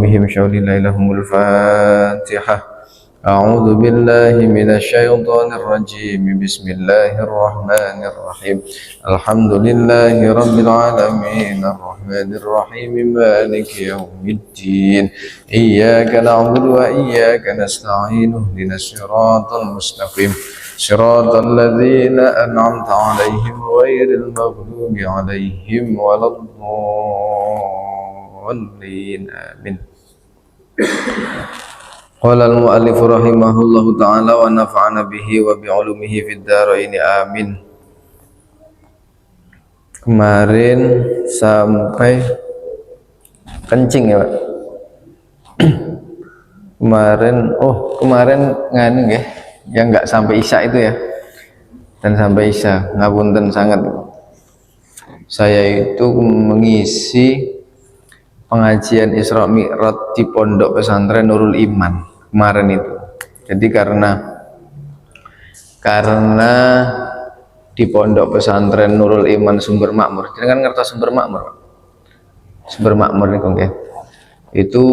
بهم شاول لهم الفاتحة. أعوذ بالله من الشيطان الرجيم. بسم الله الرحمن الرحيم. الحمد لله رب العالمين الرحمن الرحيم مالك يوم الدين. إياك نعبد وإياك نستعين اهدنا الصراط المستقيم صراط الذين أنعمت عليهم غير المغضوب عليهم ولا الضالين آمين. Qala al-mu'allif rahimahullahu ta'ala wa nafa'ana bihi wa bi'ulumihi fid dharain amin. Kemarin sampai kencing ya Pak. Kemarin nganu nggih, yang enggak sampai isya itu ya. Dan sampai isya, ngapunten sangat. Saya itu mengisi pengajian Isra Mi'raj di Pondok Pesantren Nurul Iman kemarin itu. Jadi karena di Pondok Pesantren Nurul Iman Sumber Makmur, jadi kan ngertos Sumber Makmur, Pak. Sumber Makmur nih kong, itu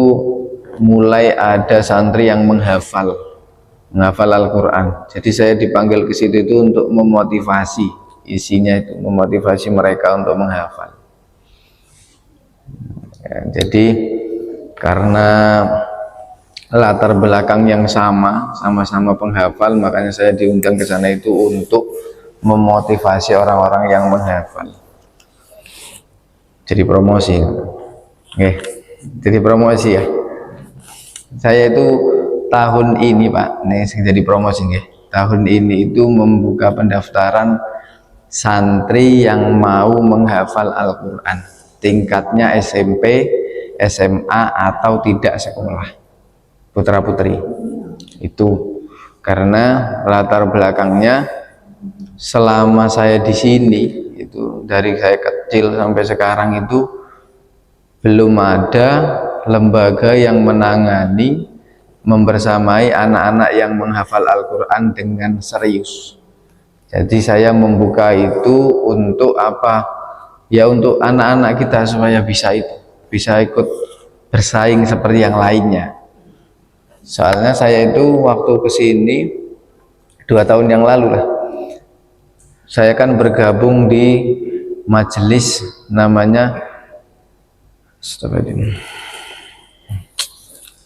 mulai ada santri yang menghafal Al-Quran. Jadi saya dipanggil ke situ itu untuk memotivasi, isinya itu memotivasi mereka untuk menghafal. Ya, jadi karena latar belakang yang sama-sama penghafal, makanya saya diundang ke sana itu untuk memotivasi orang-orang yang menghafal. Jadi promosi, jadi promosi ya. Saya itu tahun ini Pak, nih jadi promosi tahun ini itu membuka pendaftaran santri yang mau menghafal Al-Quran, tingkatnya SMP, SMA atau tidak sekolah, putra putri. Itu karena latar belakangnya selama saya di sini itu, dari saya kecil sampai sekarang itu belum ada lembaga yang menangani membersamai anak-anak yang menghafal Al-Quran dengan serius. Jadi saya membuka itu untuk apa ya, untuk anak-anak kita supaya bisa ikut bersaing seperti yang lainnya. Soalnya saya itu waktu kesini 2 tahun yang lalu lah, saya kan bergabung di majelis namanya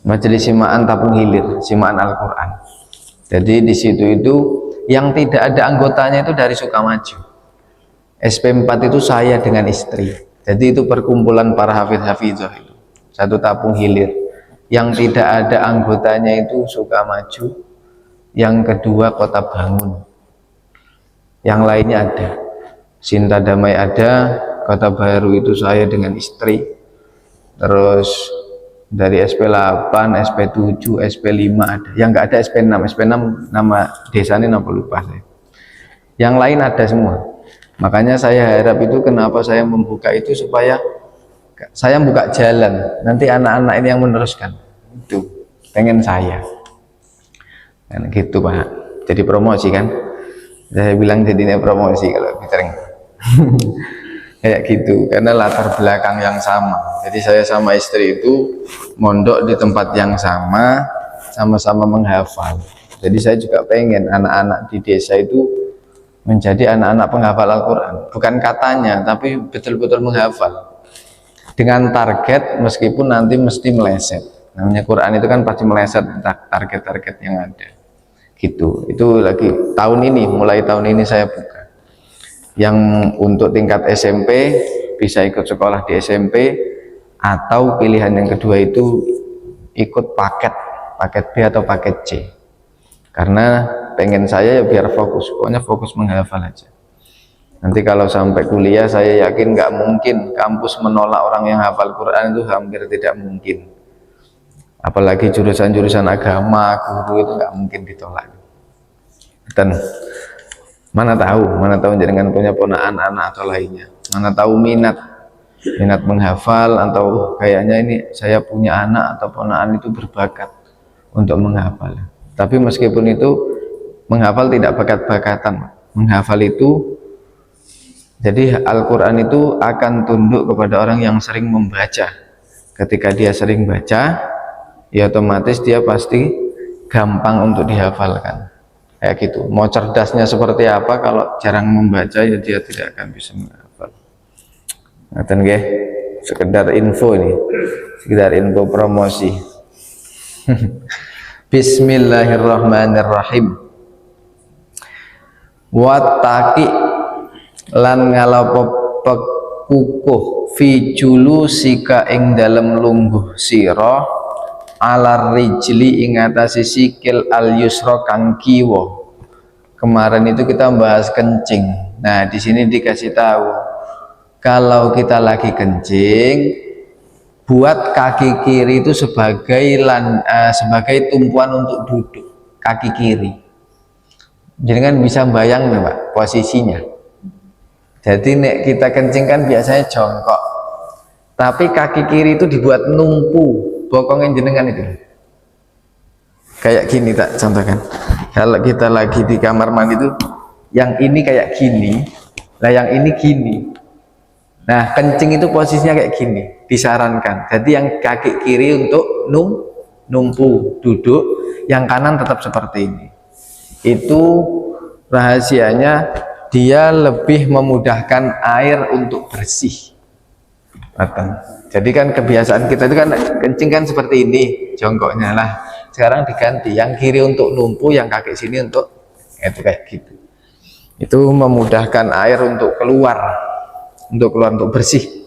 Majelis Simaan Tapung Hilir, Simaan Al-Quran. Jadi di situ itu yang tidak ada anggotanya itu dari Sukamaju. SP4 itu saya dengan istri. Jadi itu perkumpulan para hafidz-hafidzoh itu, satu Tapung Hilir. Yang tidak ada anggotanya itu Sukamaju, yang kedua Kota Bangun, yang lainnya ada. Sinta Damai ada, Kota Baru itu saya dengan istri. Terus dari SP8, SP7, SP5 ada. Yang enggak ada SP6. SP6 nama desanya nama lupa saya. Yang lain ada semua. Makanya saya harap itu, kenapa saya membuka itu, supaya saya buka jalan, nanti anak-anak ini yang meneruskan. Itu pengen saya kan gitu Pak. Jadi promosi kan, saya bilang jadinya promosi kalau bicara kayak gitu, karena latar belakang yang sama. Jadi saya sama istri itu mondok di tempat yang sama-sama menghafal. Jadi saya juga pengen anak-anak di desa itu menjadi anak-anak penghafal Al-Quran, bukan katanya, tapi betul-betul menghafal dengan target, meskipun nanti mesti meleset. Namanya Quran itu kan pasti meleset target-target yang ada gitu. Itu lagi tahun ini, mulai tahun ini saya buka yang untuk tingkat SMP, bisa ikut sekolah di SMP, atau pilihan yang kedua itu ikut paket B atau paket C. Karena pengen saya ya biar fokus, pokoknya fokus menghafal aja. Nanti kalau sampai kuliah, saya yakin nggak mungkin kampus menolak orang yang hafal Quran, itu hampir tidak mungkin. Apalagi jurusan-jurusan agama, guru itu nggak mungkin ditolak. Dan mana tahu jangan punya ponaan anak atau lainnya, mana tahu minat menghafal, atau kayaknya ini saya punya anak atau ponaan itu berbakat untuk menghafal. Tapi meskipun itu menghafal tidak bakat-bakatan, menghafal itu, jadi Al-Quran itu akan tunduk kepada orang yang sering membaca Ketika dia sering baca, ya otomatis dia pasti gampang untuk dihafalkan. Kayak gitu. Mau cerdasnya seperti apa, kalau jarang membaca ya dia tidak akan bisa menghafal. Ngaten nggih, sekedar info ini, sekedar info promosi. Bismillahirrahmanirrahim. Wattaqi lan ngalopo pekukuh fi julusika ing dalem lungguh sira alar rijli ing atase sikil al yusra kang kiwa. Kemarin itu kita bahas kencing. Nah, di sini dikasih tahu kalau kita lagi kencing, buat kaki kiri itu sebagai sebagai tumpuan untuk duduk, kaki kiri. Jadi kan bisa bayang nih Pak posisinya. Jadi nek kita kencing kan biasanya jongkok, tapi kaki kiri itu dibuat numpu, bokongnya jenengan itu kayak gini. Tak contohkan, kalau kita lagi di kamar mandi itu yang ini kayak gini, lah yang ini gini. Nah, kencing itu posisinya kayak gini, disarankan. Jadi yang kaki kiri untuk numpu duduk, yang kanan tetap seperti ini. Itu rahasianya, dia lebih memudahkan air untuk bersih. Jadi kan kebiasaan kita itu kan kencing kan seperti ini jongkoknya, lah sekarang diganti yang kiri untuk numpu, yang kaki sini untuk itu kayak gitu. Itu memudahkan air untuk keluar untuk bersih.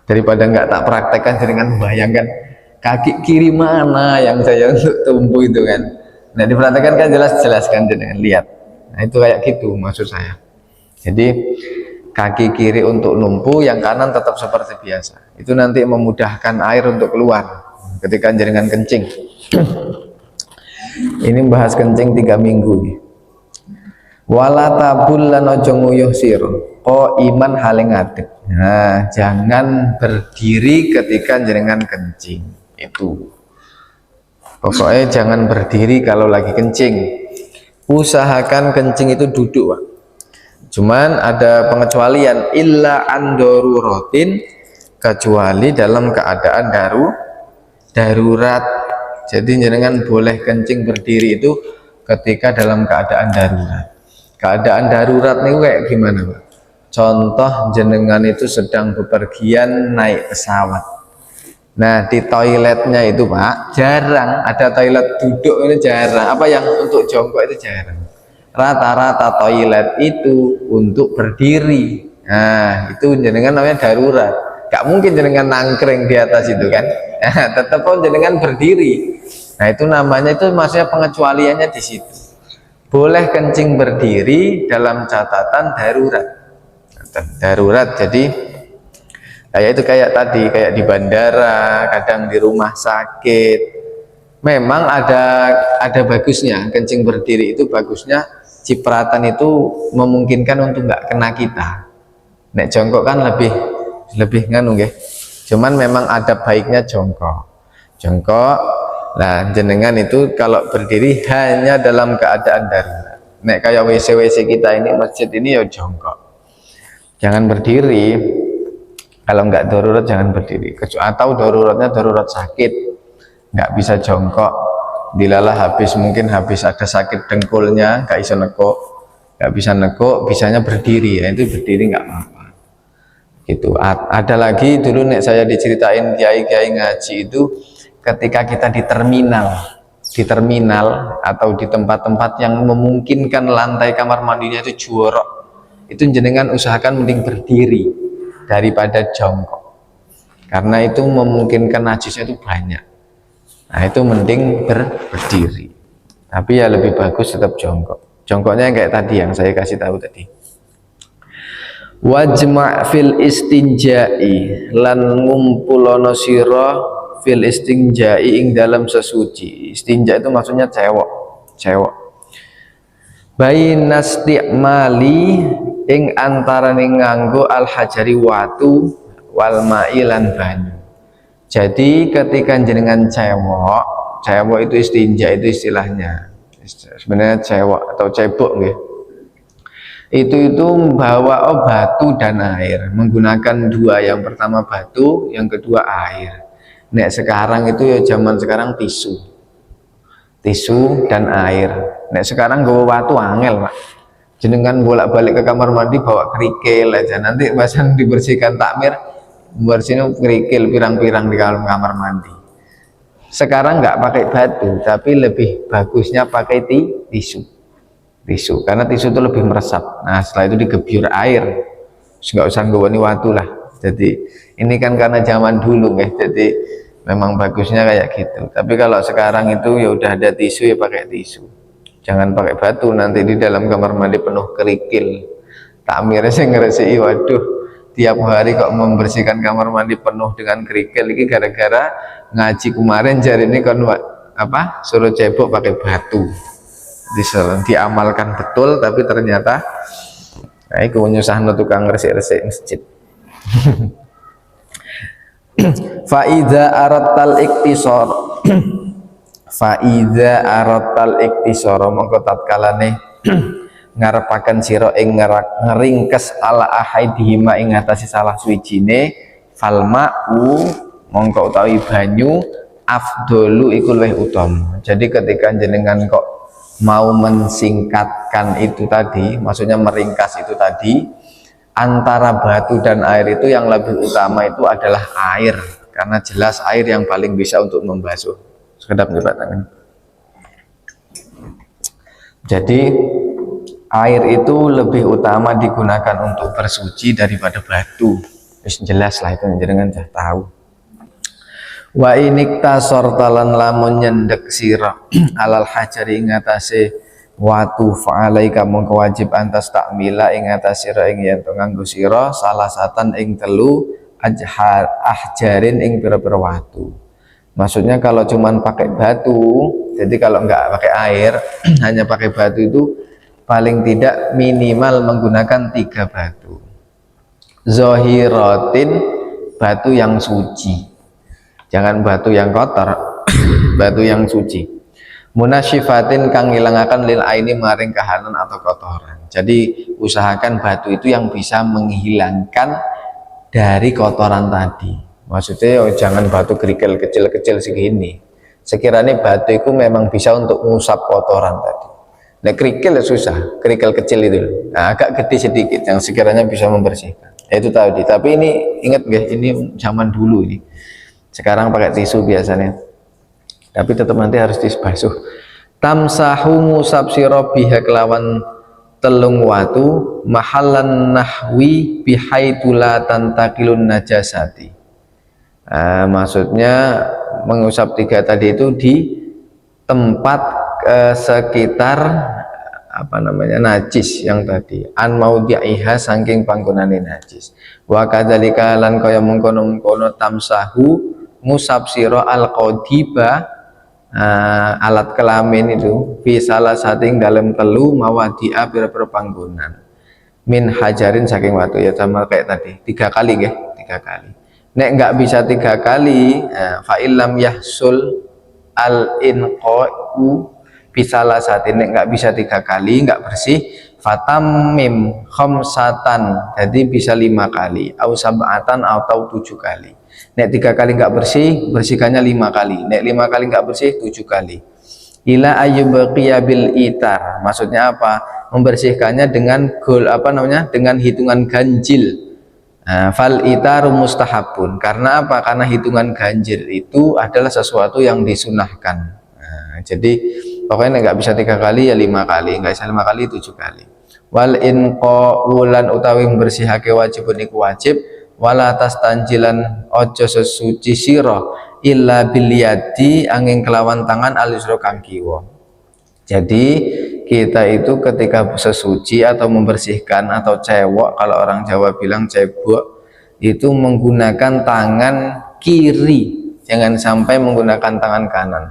Daripada nggak tak praktekkan dengan membayangkan kaki kiri mana yang saya untuk tumpu itu kan. Nah, diperhatikan kan jelas kan dengan lihat. Nah, itu kayak gitu maksud saya. Jadi kaki kiri untuk numpu, yang kanan tetap seperti biasa. Itu nanti memudahkan air untuk keluar ketika jenengan kencing. Ini bahas kencing 3 minggu nih. Wala tabul lan aja nguyuh sira iman hale ngadeg. Nah, jangan berdiri ketika jenengan kencing. Itu pokoknya jangan berdiri kalau lagi kencing. Usahakan kencing itu duduk Pak. Cuman ada pengecualian, illa andoruratin, kecuali dalam keadaan darurat. Jadi jenengan boleh kencing berdiri itu ketika dalam keadaan darurat. Keadaan darurat nih kayak gimana Pak? Contoh jenengan itu sedang bepergian naik pesawat. Nah, di toiletnya itu Pak jarang ada toilet duduk, ini jarang. Apa yang untuk jongkok itu jarang. Rata-rata toilet itu untuk berdiri. Nah, itu jenengan namanya darurat. Gak mungkin jenengan nangkring di atas itu kan. Tetap pun jenengan berdiri. Nah, itu namanya, itu maksudnya pengecualiannya di situ. Boleh kencing berdiri dalam catatan darurat. Darurat, jadi itu kayak tadi, kayak di bandara, kadang di rumah sakit. Memang ada bagusnya kencing berdiri itu, bagusnya cipratan itu memungkinkan untuk nggak kena kita. Nek jongkok kan lebih nganu nggih. Cuman memang ada baiknya jongkok. Nah, jenengan itu kalau berdiri hanya dalam keadaan darurat. Nek kayak WC kita ini, masjid ini ya jongkok. Jangan berdiri. Kalau nggak darurat jangan berdiri. Atau daruratnya darurat sakit, nggak bisa jongkok, dilalah mungkin habis ada sakit dengkulnya, nggak bisa nekuk, bisanya berdiri. Ya itu berdiri nggak apa-apa. Gitu. Ada lagi dulu nek saya diceritain kiai-kiai ngaji itu, ketika kita di terminal atau di tempat-tempat yang memungkinkan lantai kamar mandinya itu jorok, itu jenengan usahakan mending berdiri daripada jongkok, karena itu memungkinkan najisnya itu banyak. Nah, itu mending berdiri, tapi ya lebih bagus tetap jongkok. Jongkoknya yang kayak tadi yang saya kasih tahu tadi. Wajma' fil istinja'i, lan ngumpulono sira fil istinja'i ing dalam sesuci. Istinja itu maksudnya cewek. Bainasti'mali ing antarane nganggo al hajari watu wal ma'i lan banyu. Jadi ketika jenengan cewek itu istinja itu istilahnya sebenarnya cewek atau cebok nggih. Itu membawa batu dan air, menggunakan dua, yang pertama batu, yang kedua air. Nek sekarang itu ya zaman sekarang tisu dan air. Nek sekarang bawa batu angel Pak, jenengan bolak-balik ke kamar mandi bawa kerikil aja, nanti bahasan dibersihkan takmir bersihnya kerikil pirang-pirang di dalam kamar mandi. Sekarang nggak pakai batu, tapi lebih bagusnya pakai tisu, karena tisu itu lebih meresap. Nah setelah itu digebyur air, nggak usah nggawani watu lah. Jadi ini kan karena zaman dulu ya, jadi memang bagusnya kayak gitu. Tapi kalau sekarang itu ya udah ada tisu, ya pakai tisu, jangan pakai batu, nanti di dalam kamar mandi penuh kerikil. Takmirnya saya ngeresiki, waduh tiap hari kok membersihkan kamar mandi penuh dengan kerikil. Ini gara-gara ngaji kemarin jari ini kan apa, suruh cebok pakai batu, diamalkan betul, tapi ternyata itu nyusah tukang resik-resik masjid. Faiza aratal iktisor faiza aratal iktisor, mongko tatkalane ngarepaken sira ing ngeringkes ala ahaidihima ing atase salah suwijine, falma'u mongko utawi banyu afdolu iku luwih utama. Jadi ketika jenengan kok mau mensingkatkan itu tadi, maksudnya meringkas itu tadi, antara batu dan air itu yang lebih utama itu adalah air, karena jelas air yang paling bisa untuk membasuh. Sekedap nih Pak tangan. Jadi air itu lebih utama digunakan untuk bersuci daripada batu. Jelas lah itu, jenengan sudah tahu. Wa inikta sortalan lamun nyendek sira alal hajari ing atase watu, fa'alaika mongko wajib antas takmila ing atase sira ing yen to nganggo sira salasatan ing telu ahjarin ing pira-pira watu. Maksudnya kalau cuman pakai batu, jadi kalau enggak pakai air hanya pakai batu itu paling tidak minimal menggunakan 3 batu. Zohiratin, batu yang suci, jangan batu yang kotor, batu yang suci. Munasyifatin kang ngilangaken lil aini maring kahanan atau kotoran. Jadi usahakan batu itu yang bisa menghilangkan dari kotoran tadi. Maksudnya jangan batu kerikil kecil-kecil segini. Sekiranya batu itu memang bisa untuk mengusap kotoran tadi. Nah kerikil susah, kerikil kecil itu, nah, agak gede sedikit yang sekiranya bisa membersihkan. Itu tadi. Tapi ini ingat guys, ini zaman dulu ini. Sekarang pakai tisu biasanya, tapi tetap nanti harus dibasuh. Tamsahu musab sira biha kelawan telung watu mahallan nahwi bihaitu la tantakilun najasati. Maksudnya mengusap 3 tadi itu di tempat sekitar apa namanya najis yang tadi, an maudhi'iha saking panggonane najis. Wa kadzalika lan kaya mengkono-mengkono tamsahu ngusap sira al-qadiba, alat kelamin itu fi salah sating dalam telu mawadi'a pira-pira panggonan min hajarin saking watu, ya sama kayak tadi 3 kali nggih, 3 kali. Nek enggak bisa 3 kali, fa illam yahsul al inqa'u bisalah satin, nek enggak bisa 3 kali enggak bersih, fatamim khamsatan, jadi bisa 5 kali, au sab'atan atau 7 kali. Nek 3 kali enggak bersih, bersihkannya 5 kali. Nek 5 kali enggak bersih, 7 kali. Ila ayyubqiya bil itar, maksudnya apa? Membersihkannya dengan dengan hitungan ganjil. Fal itaru mustahabun, karena apa? Karena hitungan ganjil itu adalah sesuatu yang disunahkan. Jadi pokoknya nggak bisa 3 kali ya 5 kali, nggak bisa 5 kali 7 kali. Wal inqaulan utawi bersihake wajibun iku wajib, wala tastanjilan ojo sesuci sira illa bilyadi angin kelawan tangan alisro kang kiwa. Jadi kita itu ketika sesuci atau membersihkan atau cewek, kalau orang Jawa bilang cebok, itu menggunakan tangan kiri, jangan sampai menggunakan tangan kanan.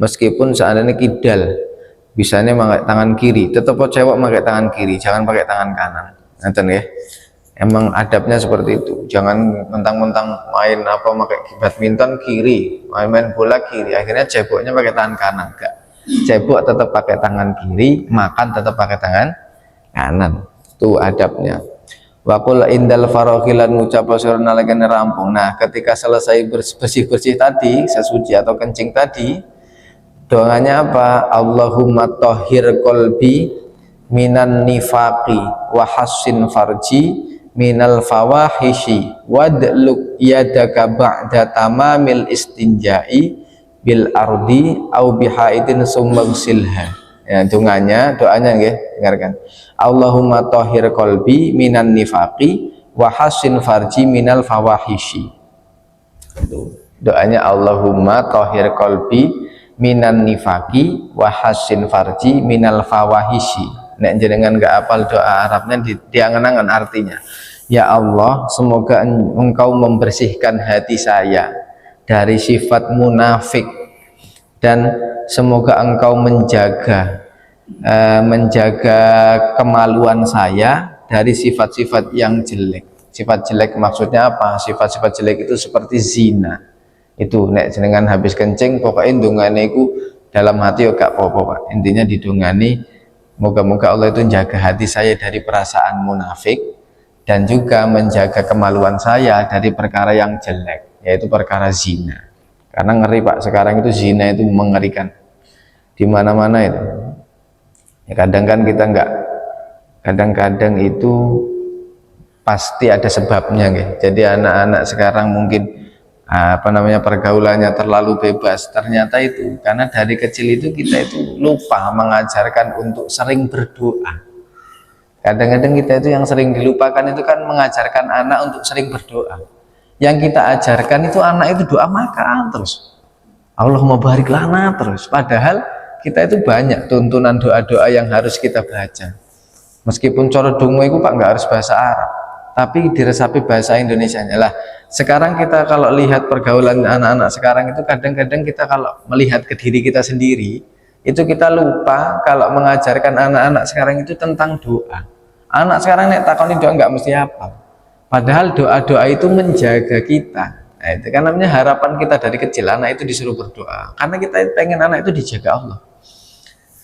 Meskipun seandainya kidal, bisanya pakai tangan kiri, tetap cewek pakai tangan kiri, jangan pakai tangan kanan. Nanti ya, emang adabnya seperti itu. Jangan mentang-mentang main pakai badminton kiri, main bola kiri, akhirnya ceboknya pakai tangan kanan. Enggak, cebok tetap pakai tangan kiri, makan tetap pakai tangan kanan. Itu adabnya. Wa qul indal faraghilan ngucap sira nalika rampung. Nah, ketika selesai bersih-bersih tadi, sesuci atau kencing tadi, doanya apa? Allahumma tahhir qalbi minan nifaqi wa hassin farji minal fawahishi wadluk yadaka ba'da tamamil istinja'i bil ardi au bihaidin summagsilha. Ya, doanya nggih, dengarkan. Allahumma tahhir qalbi minan nifaqi wa hassin farji minal fawahishi. Itu doanya, Allahumma tahhir qalbi minan nifaqi wa hassin farji minal fawahishi. Nek jenengan nggak hafal doa Arabnya, diangan-angan artinya. Ya Allah, semoga Engkau membersihkan hati saya dari sifat munafik, dan semoga Engkau menjaga kemaluan saya dari sifat-sifat yang jelek. Sifat jelek maksudnya apa? Sifat-sifat jelek itu seperti zina. Itu nek jenengan habis kencing, pokoknya dungane iku dalam hati yo gak apa-apa, Pak. Intinya didungani, moga-moga Allah itu jaga hati saya dari perasaan munafik, dan juga menjaga kemaluan saya dari perkara yang jelek, yaitu perkara zina. Karena ngeri, Pak, sekarang itu zina itu mengerikan di mana-mana itu. Ya, kadang kan kita enggak, kadang-kadang itu pasti ada sebabnya, gitu. Jadi anak-anak sekarang mungkin pergaulannya terlalu bebas. Ternyata itu karena dari kecil itu kita itu lupa mengajarkan untuk sering berdoa. Kadang-kadang kita itu yang sering dilupakan itu kan mengajarkan anak untuk sering berdoa. Yang kita ajarkan itu anak itu doa makan terus, Allahumma barik lana terus. Padahal kita itu banyak tuntunan doa-doa yang harus kita baca. Meskipun coro dungu itu, Pak, nggak harus bahasa Arab, tapi diresapi bahasa Indonesianya lah. Sekarang kita kalau lihat pergaulan anak-anak sekarang itu, kadang-kadang kita kalau melihat ke diri kita sendiri, itu kita lupa kalau mengajarkan anak-anak sekarang itu tentang doa. Anak sekarang nek takoni doa nggak mesti apa. Padahal doa-doa itu menjaga kita. Nah, itu kan namanya harapan kita dari kecil, anak itu disuruh berdoa. Karena kita pengen anak itu dijaga Allah.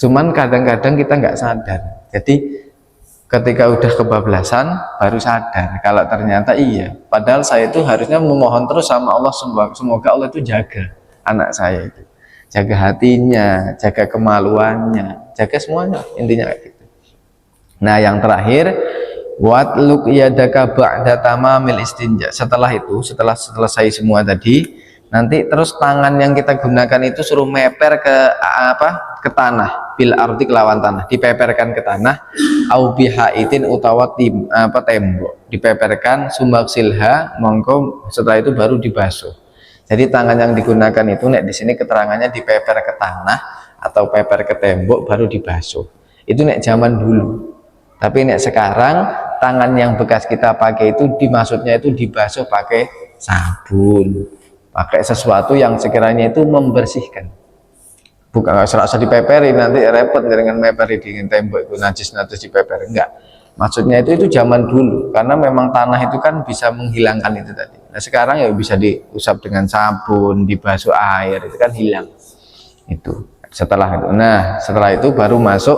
Cuman kadang-kadang kita nggak sadar. Jadi ketika udah kebablasan baru sadar kalau ternyata iya. Padahal saya itu harusnya memohon terus sama Allah, semoga Allah itu jaga anak saya itu. Jaga hatinya, jaga kemaluannya, jaga semuanya, intinya kayak gitu. Nah, yang terakhir, watluk yadaka ba'da tamamil istinja. Setelah itu, setelah selesai semua tadi, nanti terus tangan yang kita gunakan itu suruh meper ke ke tanah, bil ardi kelawan tanah, dipeperkan ke tanah, au bihaitin utawa tembok, dipeperkan sumbaksilha, mongko setelah itu baru dibasuh. Jadi tangan yang digunakan itu, nek di sini keterangannya dipeper ke tanah atau peper ke tembok baru dibasuh. Itu nek zaman dulu. Tapi nek sekarang tangan yang bekas kita pakai itu dimaksudnya itu dibasuh pakai sabun, pakai sesuatu yang sekiranya itu membersihkan. Bukan nggak serasa dipeperi, nanti repot dengan meperi dengan tembok itu najis dipeperi, enggak. Maksudnya itu zaman dulu, karena memang tanah itu kan bisa menghilangkan itu tadi. Nah, sekarang ya bisa diusap dengan sabun, dibasuh air, itu kan hilang. Itu setelah itu. Nah, setelah itu baru masuk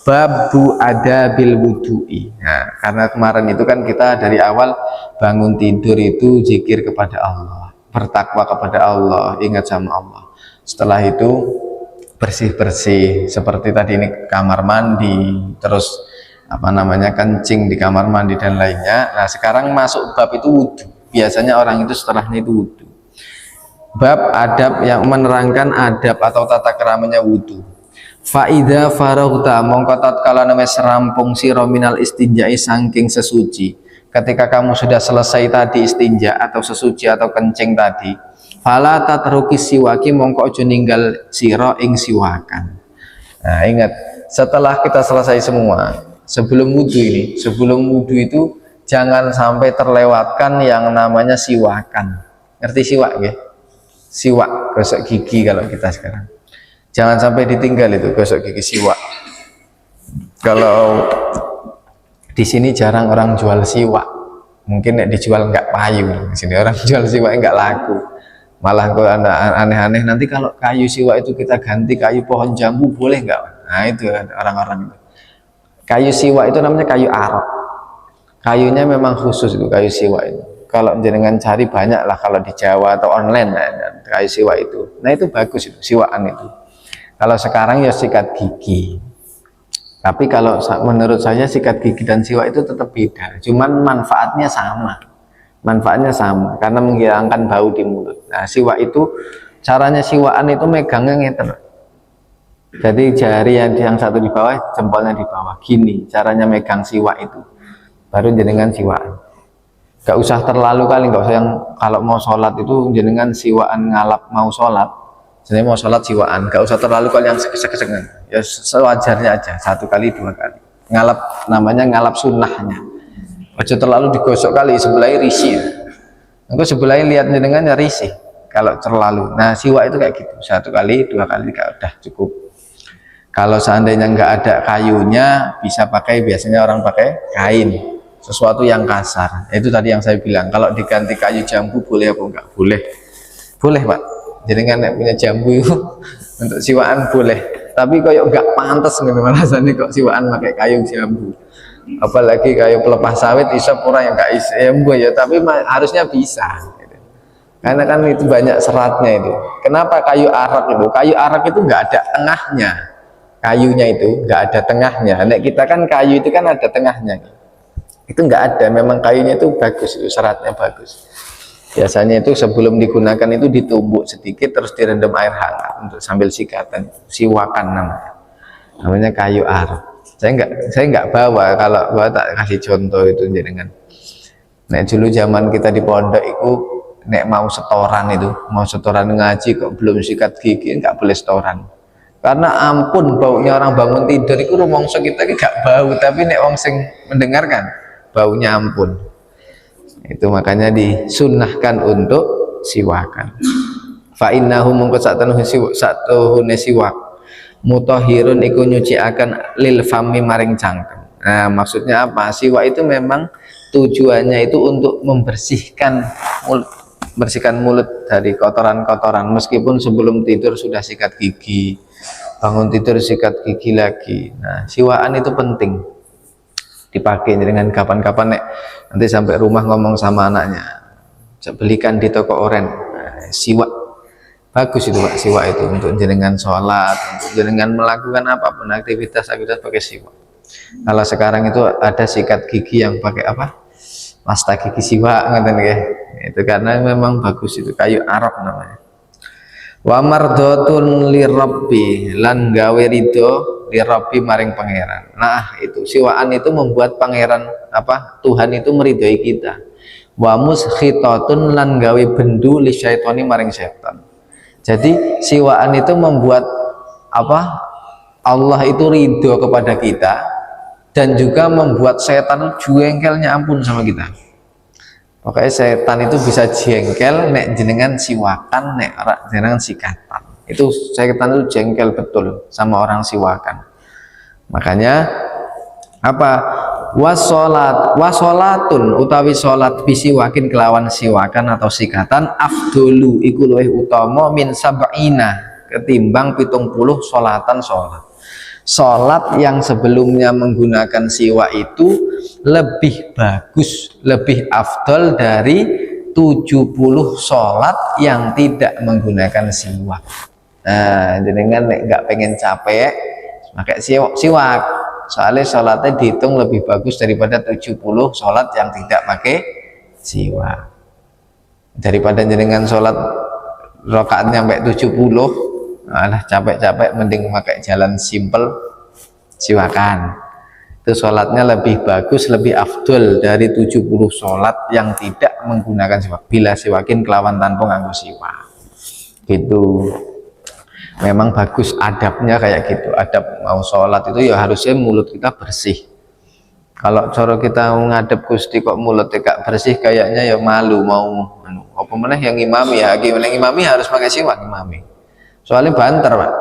babu adabil wudu'i. Nah, karena kemarin itu kan kita dari awal bangun tidur itu zikir kepada Allah, bertakwa kepada Allah, ingat sama Allah. Setelah itu bersih-bersih seperti tadi ini kamar mandi, terus kencing di kamar mandi dan lainnya. Nah, sekarang masuk bab itu wudu. Biasanya orang itu setelahnya itu wudu. Bab adab yang menerangkan adab atau tata keramanya wudu. Faida faraghta mongko tatkala wis rampung sira minal istinja'i saking sesuci. Ketika kamu sudah selesai tadi istinja atau sesuci atau kencing tadi, fala tatruki siwaki mongko aja ninggal sira ing siwakan. Nah, ingat, setelah kita selesai semua, sebelum wudu itu jangan sampai terlewatkan yang namanya siwakan. Ngerti siwak ya? Siwak, gosok gigi kalau kita sekarang. Jangan sampai ditinggal itu gosok gigi siwak. Kalau di sini jarang orang jual siwak, mungkin dijual nggak payu. Di sini orang jual siwak nggak laku. Malah kalau aneh-aneh, nanti kalau kayu siwak itu kita ganti kayu pohon jambu boleh nggak? Nah, itu orang-orang itu. Kayu siwak itu namanya kayu arok. Kayunya memang khusus itu kayu siwak itu. Kalau jenengan cari banyak lah kalau di Jawa atau online kayu siwak itu. Nah itu bagus itu siwakan itu. Kalau sekarang ya sikat gigi. Tapi kalau menurut saya sikat gigi dan siwak itu tetap beda. Cuman manfaatnya sama. Manfaatnya sama karena menghilangkan bau di mulut. Nah siwak itu caranya siwakan itu megangnya ngiter. Jadi jari yang satu di bawah, jempolnya di bawah. Gini caranya megang siwak itu. Baru jenengan siwakan. Gak usah terlalu kali, gak usah yang kalau mau sholat itu jenengan siwakan ngalap mau sholat. Jadi mau sholat siwakan, gak usah terlalu kali yang sekesek-kesekan. Ya sewajarnya aja, 1 kali 2 kali. Ngalap namanya ngalap sunnahnya. Ojo terlalu digosok kali, sebelahnya risih. Engko sebelahnya lihat jenengan ya risih. Kalau terlalu, nah siwak itu kayak gitu, 1 kali 2 kali gak udah cukup. Kalau seandainya nggak ada kayunya, bisa pakai biasanya orang pakai kain, sesuatu yang kasar. Itu tadi yang saya bilang. Kalau diganti kayu jambu boleh apa enggak? Boleh, boleh pak. Jadi kan punya jambu itu untuk siwaan boleh. Tapi kok nggak pantas gitu rasanya kok siwaan pakai kayu jambu. Apalagi kayu pelepah sawit, isap orang yang nggak jambu ya. Tapi harusnya bisa. Karena kan itu banyak seratnya itu. Kenapa kayu arak itu? Kayu arak itu nggak ada tengahnya. Kayunya itu nggak ada tengahnya. Nek kita kan kayu itu kan ada tengahnya. Itu nggak ada. Memang kayunya itu bagus, itu seratnya bagus. Biasanya itu sebelum digunakan itu ditumbuk sedikit terus direndam air hangat untuk sambil sikatan. Siwakan namanya kayu arak. Saya nggak bawa. Kalau bawa tak kasih contoh itu jenengan. Nek dulu zaman kita di pondok itu nek mau setoran ngaji kok belum sikat gigi nggak boleh setoran. Karena ampun baunya orang bangun tidur itu rumongso kita gak bau, tapi nek wong sing mendengarkan baunya ampun. Itu makanya disunnahkan untuk siwakan. Fa innahu mungko satuhune siwak mutahhirun iku nyuciaken lil fami maring cangkem. Nah, maksudnya apa? Siwak itu memang tujuannya itu untuk membersihkan mulut dari kotoran-kotoran, meskipun sebelum tidur sudah sikat gigi, bangun tidur sikat gigi lagi. Nah siwakan itu penting dipakai dengan kapan-kapan nek nanti sampai rumah ngomong sama anaknya, belikan di toko oren siwak, bagus itu pak, siwak itu untuk jenengan sholat, untuk jenengan melakukan apapun aktivitas pakai siwak. Kalau sekarang itu ada sikat gigi yang pakai apa, pasta gigi siwak ngaten ya. Itu karena memang bagus, itu kayu arak namanya. Wa mardhatun lirabbi, lan gawe ridho lirabbi maring pangeran. Nah itu siwaan itu membuat pangeran apa, Tuhan itu meridhoi kita. Wa muskhitatun, lan gawe bendu li syaitoni maring setan. Jadi siwaan itu membuat apa, Allah itu ridho kepada kita, dan juga membuat setan jengkelnya ampun sama kita. Pokoknya setan itu bisa jengkel nek jenengan siwakan, nek jenengan sikatan. Itu setan itu jengkel betul sama orang siwakan. Makanya apa? Wasolatun utawi solat bisiwakin kelawan siwakan atau sikatan afdolu iku luwih utama min sab'ina ketimbang 70 solatan sholat. Sholat yang sebelumnya menggunakan siwak itu lebih bagus, lebih afdol dari 70 sholat yang tidak menggunakan siwak. Nah, jenengan nggak pengen capek pakai siwak, soalnya sholatnya dihitung lebih bagus daripada 70 sholat yang tidak pakai siwak. Daripada jenengan sholat rakaatnya sampai 70, alah capek-capek mending pakai jalan simple siwakan. Itu sholatnya lebih bagus, lebih afdol dari 70 sholat yang tidak menggunakan siwak, bila siwakin kelawan tanpa nganggo siwak. Gitu. Memang bagus adabnya kayak gitu. Adab mau sholat itu ya harusnya mulut kita bersih. Kalau cara kita ngadep Gusti kok mulutnya gak bersih, kayaknya ya malu mau apa meneh yang imami ya, gimana imami harus pakai siwak imami. Soalnya banter pak,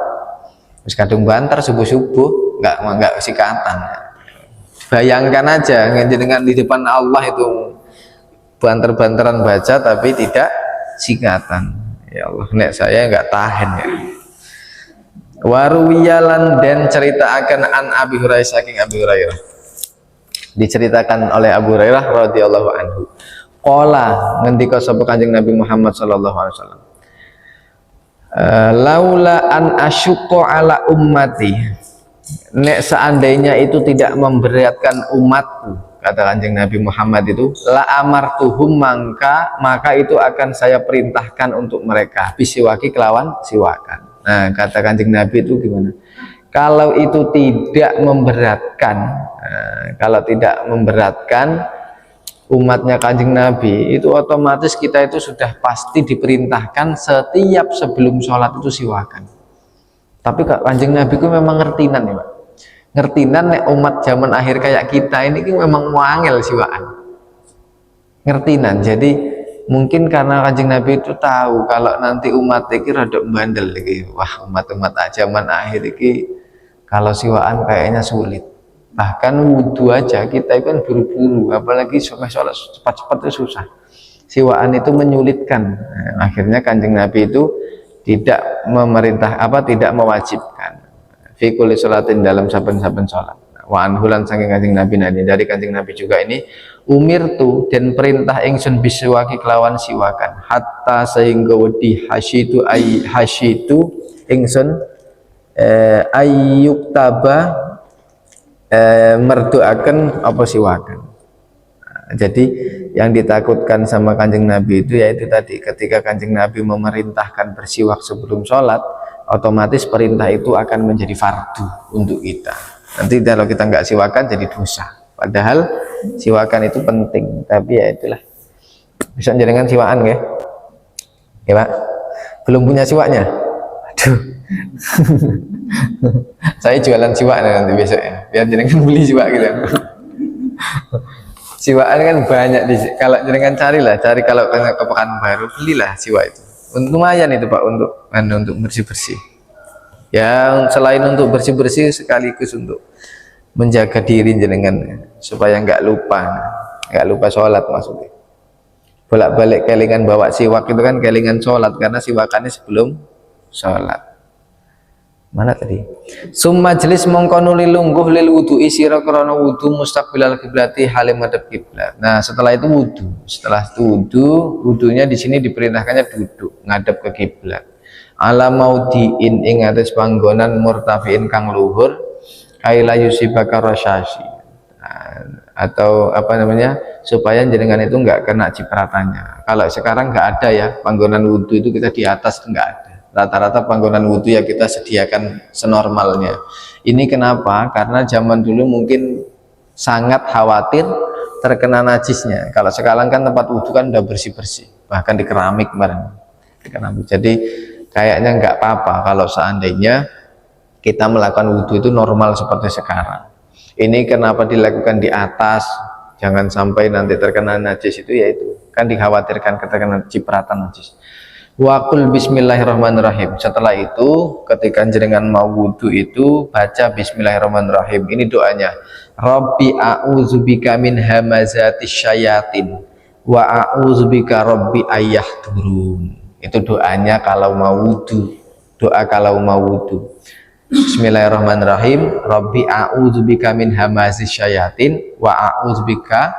terus kadung banter subuh-subuh nggak sikatan. Bayangkan aja dengan di depan Allah itu banter-banteran baca tapi tidak sikatan. Ya Allah, nek saya nggak tahan ya. Waruwiyalan dan cerita akan an Abi Hurairah, saking Abi Hurairah. Diceritakan oleh Abu Hurairah radhiyallahu anhu. Qala ngendika sapa Kanjeng Nabi Muhammad sallallahu alaihi wasallam. Laula an asyqa ala ummati, nek seandainya itu tidak memberatkan umatku, kata Kanjeng Nabi Muhammad itu, la amartuhum, maka itu akan saya perintahkan untuk mereka bisiwaki kelawan siwakan. Nah, kata Kanjeng Nabi itu gimana? Kalau itu tidak memberatkan, kalau tidak memberatkan umatnya Kanjeng Nabi, itu otomatis kita itu sudah pasti diperintahkan setiap sebelum sholat itu siwakan. Tapi Kanjeng Nabi itu memang ngertinan ya Pak, ngertinan nek umat zaman akhir kayak kita ini memang wangel siwakan, ngertinan. Jadi mungkin karena Kanjeng Nabi itu tahu kalau nanti umat ini rada bandel iki, wah umat-umat zaman akhir ini kalau siwakan kayaknya sulit. Bahkan wudhu aja kita itu kan buru-buru, apalagi sholat cepat-cepat itu susah. Siwaan itu menyulitkan. Nah, akhirnya Kanjeng Nabi itu tidak memerintah tidak mewajibkan fi kulli sholatin, dalam saben-saben sholat. Wa anhulan saking Kanjeng Nabi nadi, dari Kanjeng Nabi juga ini, umirtu dan perintah ingsun bisiwaki kelawan siwakan, hatta sehingga wedi hasyitu ingsun ayyuk taba merduakan apa siwakan. Jadi yang ditakutkan sama Kanjeng Nabi itu yaitu tadi, ketika Kanjeng Nabi memerintahkan bersiwak sebelum sholat, otomatis perintah itu akan menjadi fardu untuk kita. Nanti kalau kita nggak siwakan jadi dosa, padahal siwakan itu penting. Tapi ya itulah, bisa jenengan siwakan ya Pak? Belum punya siwaknya? Aduh. Saya jualan siwak nanti besok ya, biar jenengan beli siwak gitu. Siwakan kan banyak kalau jenengan cari kalau ke Pekanbaru, belilah siwak itu. Lumayan itu Pak untuk bersih-bersih. Ya selain untuk bersih-bersih, sekaligus untuk menjaga diri jenengan supaya nggak lupa sholat maksudnya. Bolak-balik kelingan bawa siwak itu kan kelingan sholat, karena siwakannya sebelum sholat. Mana tadi? Summa jelis mongkonuli lungguh lil wudu isira krana wudu mustaqbilal kiblati halim madhab kiblat. Nah, setelah itu wudu. Setelah itu wudunya di sini diperintahkannya duduk ngadep ke kiblat. Ala maudiin ing atas panggonan murtafiin kang luhur kaila yusibaka rasyasi. Atau supaya jenengan itu enggak kena cipratannya. Kalau sekarang enggak ada ya, panggonan wudu itu kita di atas enggak ada. Rata-rata panggonan wudhu ya kita sediakan senormalnya. Ini kenapa? Karena zaman dulu mungkin sangat khawatir terkena najisnya. Kalau sekarang kan tempat wudhu kan udah bersih-bersih, bahkan di keramik bareng. Jadi kayaknya nggak apa-apa kalau seandainya kita melakukan wudhu itu normal seperti sekarang. Ini kenapa dilakukan di atas? Jangan sampai nanti terkena najis itu, yaitu kan dikhawatirkan terkena cipratan najis. Waqul bismillahirrahmanirrahim. Setelah itu ketika jenengan mau wudu itu baca bismillahirrahmanirrahim. Ini doanya. Rabbi a'udzubika min hamazatis syayatin wa a'udzubika rabbi ayyahdurun. Itu doanya kalau mau wudu. Doa kalau mau wudu. Bismillahirrahmanirrahim. Rabbi a'udzubika min hamazis syayatin wa a'udzubika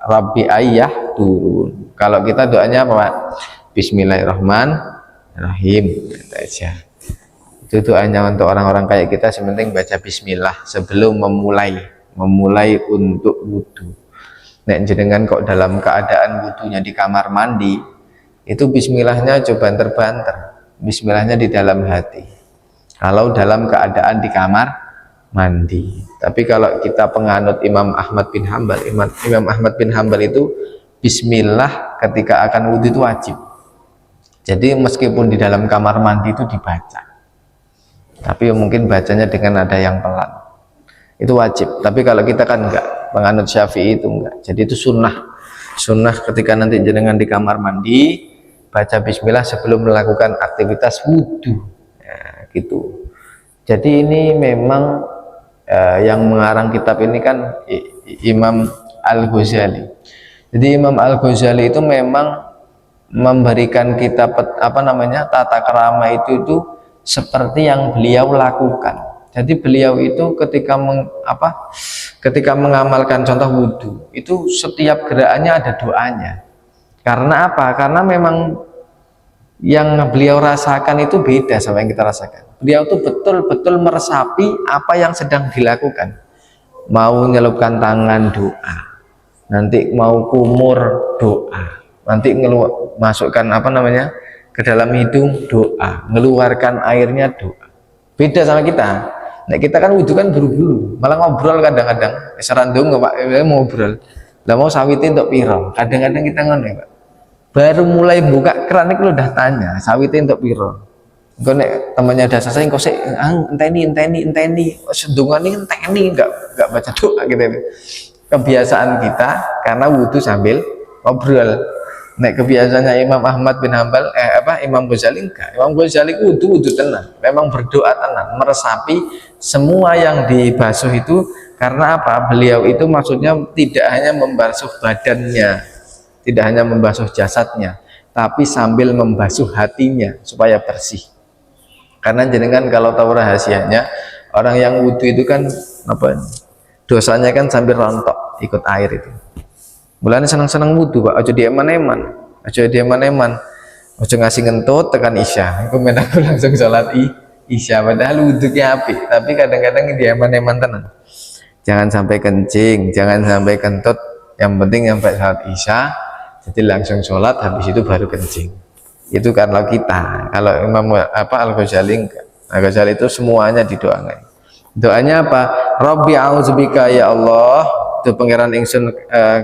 rabbi ayyahdurun. Kalau kita doanya apa Pak? Bismillahirrahmanirrahim, itu aja. Itu doanya untuk orang-orang kayak kita, sementing baca bismillah sebelum memulai untuk wudhu. Nek jenengan kok dalam keadaan wudhunya di kamar mandi, itu bismillahnya coba banter-banter, bismillahnya di dalam hati. Kalau dalam keadaan di kamar mandi. Tapi kalau kita penganut Imam Ahmad bin Hambal, Imam Ahmad bin Hambal itu bismillah ketika akan wudhu itu wajib. Jadi meskipun di dalam kamar mandi itu dibaca, tapi mungkin bacanya dengan nada yang pelan, itu wajib. Tapi kalau kita kan enggak, penganut Syafi'i itu enggak. Jadi itu sunnah ketika nanti jenengan di kamar mandi baca bismillah sebelum melakukan aktivitas wudhu ya, gitu. Jadi ini memang yang mengarang kitab ini kan Imam Al-Ghazali. Jadi Imam Al-Ghazali itu memang memberikan kita tata krama itu seperti yang beliau lakukan. Jadi beliau itu ketika mengamalkan contoh wudhu itu setiap gerakannya ada doanya. Karena apa? Karena memang yang beliau rasakan itu beda sama yang kita rasakan. Beliau tuh betul-betul meresapi apa yang sedang dilakukan. Mau nyelupkan tangan doa, nanti mau kumur doa, nanti masukkan ke dalam hidung doa, ngeluarkan airnya doa. Beda sama kita. Nah, kita kan wudhu kan buru-buru, malah ngobrol kadang-kadang. Serandung nggak Pak, ngobrol. Lah mau sawitin untuk piro. Kadang-kadang kita ngono ya, Pak. Baru mulai buka keran itu udah tanya, sawitin untuk piro. Engko nek temannya udah selesai, engko sik enteni. Sedungane enteni enggak baca doa gitu. Kebiasaan kita karena wudhu sambil ngobrol. Nek kebiasaannya Imam Ahmad bin Hambal Imam Ghazali enggak. Imam Ghazali wudhu tenan, memang berdoa tenan, meresapi semua yang dibasuh itu. Karena apa? Beliau itu maksudnya tidak hanya membasuh badannya, tidak hanya membasuh jasadnya, tapi sambil membasuh hatinya supaya bersih. Karena jenengan kalau tahu rahasianya, orang yang wudhu itu kan dosanya kan sambil rontok ikut air itu. Mulanya senang-senang wudhu Pak, aja dieman-eman, aja ngasih ngentut tekan isya. Aku aku langsung sholat isya, padahal wudhunya api, tapi kadang-kadang dieman-eman tenan. Jangan sampai kencing, jangan sampai kentut, yang penting sampai sholat isya, jadi langsung sholat, habis itu baru kencing. Itu kalau kita, kalau Imam Al-Ghazali enggak. Al-Ghazali itu semuanya didoakan. Doanya apa? Rabbi a'udzubika ya Allah, itu pangeran ingsun,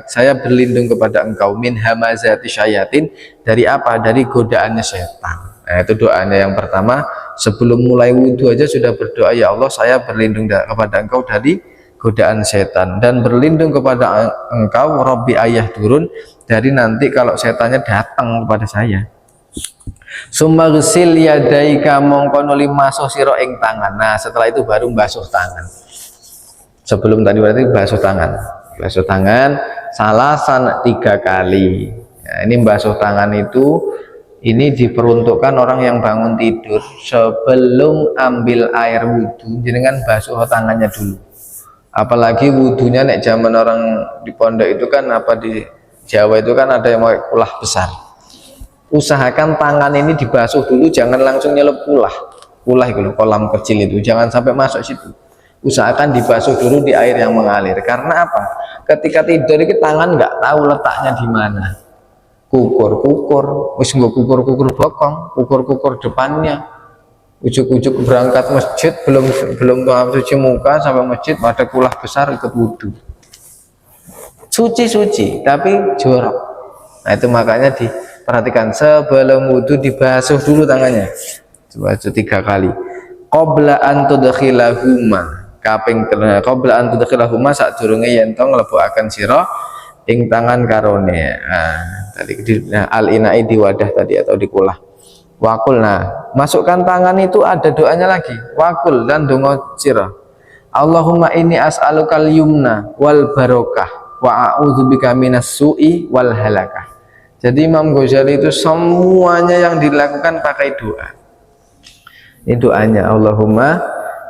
saya berlindung kepada engkau min hamazati syayatin, dari apa? Dari godaannya setan. Nah, itu doanya yang pertama. Sebelum mulai wudhu aja sudah berdoa, ya Allah saya berlindung kepada engkau dari godaan setan, dan berlindung kepada engkau Rabbi ayah turun, dari nanti kalau setannya datang kepada saya. Summa ghsil yadaika mongko nuli masuh sira ing tangan. Nah, setelah itu baru basuh tangan. Sebelum tadi berarti basuh tangan salasan 3 kali. Nah, ini basuh tangan itu ini diperuntukkan orang yang bangun tidur sebelum ambil air wudhu, jenengan basuh tangannya dulu. Apalagi wudhunya nek zaman orang di pondok itu kan di Jawa itu kan ada yang pakai kulah besar. Usahakan tangan ini dibasuh dulu, jangan langsung nyelup kulah itu kolam kecil itu, jangan sampai masuk situ. Usahakan dibasuh dulu di air yang mengalir. Karena apa? Ketika tidur ini tangan nggak tahu letaknya di mana. Kukur, wis nggak kukur bokong, kukur depannya. Ujuk-ujuk berangkat masjid, belum cuci muka sampai masjid ada kulah besar ikut wudhu. Suci tapi jorok. Nah, itu makanya diperhatikan sebelum wudhu dibasuh dulu tangannya. Dibasuh 3 kali. Qabla an tudkhilahuma, kaping qabla an tudkhilahuma sadurunge yen to nglebokaken sira ing tangan karone. Al-ina'i di wadah tadi atau di kulah. Wakul, nah masukkan tangan itu ada doanya lagi. Wakul, dan dongo sira, Allahumma inni as'alukal yumna wal barokah wa a'udzubika minas su'i wal halakah. Jadi Imam Ghazali itu semuanya yang dilakukan pakai doa. Ini doanya, Allahumma